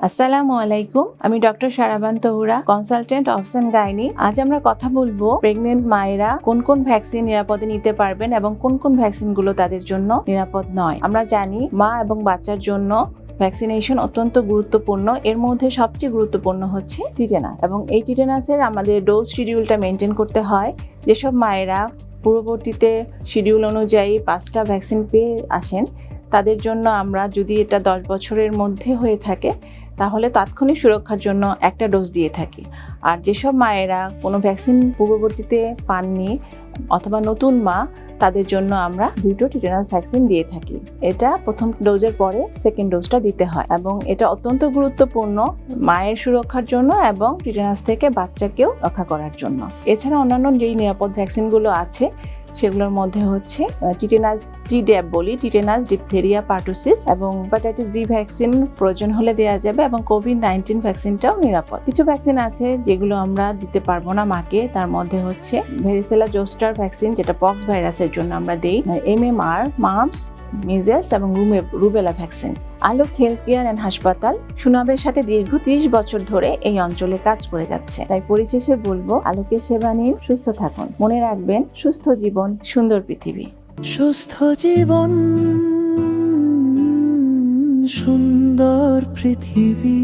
আসসালামু আলাইকুম, আমি ডক্টর সারাবান তহুরা, কনসালটেন্ট অবসেন গাইনি। আজ আমরা কথা বলবো প্রেগনেন্ট মায়েরা কোন কোন ভ্যাকসিন নিরাপদে নিতে পারবেন এবং কোন কোন ভ্যাকসিনগুলো তাদের জন্য নিরাপদ নয়। আমরা জানি মা এবং বাচ্চার জন্য ভ্যাকসিনেশন অত্যন্ত গুরুত্বপূর্ণ। এর মধ্যে সবচেয়ে গুরুত্বপূর্ণ হচ্ছে টিটেনাস, এবং এই টিটেনাসের আমাদের ডোজ শিডিউলটা মেনটেন করতে হয়। যেসব মায়েরা পূর্ববর্তীতে শিডিউল অনুযায়ী 5টা ভ্যাকসিন পেয়ে আসেন, তাদের জন্য আমরা, যদি এটা 10 বছরের মধ্যে হয়ে থাকে, তাহলে তাৎক্ষণিক সুরক্ষার জন্য একটা ডোজ দিয়ে থাকি। আর যেসব মায়েরা কোনো ভ্যাকসিন পূর্ববর্তীতে পাননি অথবা নতুন মা, তাদের জন্য আমরা 2টো টিটেনাস ভ্যাকসিন দিয়ে থাকি। এটা প্রথম ডোজের পরে সেকেন্ড ডোজটা দিতে হয়, এবং এটা অত্যন্ত গুরুত্বপূর্ণ মায়ের সুরক্ষার জন্য এবং টিটেনাস থেকে বাচ্চাকেও রক্ষা করার জন্য। এছাড়া অন্যান্য যেই নিরাপদ ভ্যাকসিনগুলো আছে সেগুলোর মধ্যে হচ্ছে টিটেনাস টিড্যাপ বলি, টিটেনাস, ডিপথেরিয়া, পার্টুসিস, এবং হেপাটাইটিস বি ভ্যাকসিন প্রয়োজন হলে দেওয়া যাবে, এবং কোভিড-19 ভ্যাকসিনটাও নিরাপদ। কিছু ভ্যাকসিন আছে যেগুলো আমরা দিতে পারবো না মাকে, তার মধ্যে হচ্ছে ভ্যারিসেলা জোস্টার ভ্যাকসিন, যেটা পক্স ভাইরাসের জন্য আমরা দেই, MMR, মাম্পস, মিজেলস এবং rubella vaccine. Alok health care and হাসপাতাল সুনামের সাথে দীর্ঘ 30 বছর ধরে এই অঞ্চলে কাজ করে যাচ্ছে। তাই পরিশেষে বলবো, আলোকের সেবা নিন, সুস্থ থাকুন। মনে রাখবেন, সুস্থ জীবন, সুন্দর পৃথিবী। সুস্থ জীবন, সুন্দর পৃথিবী।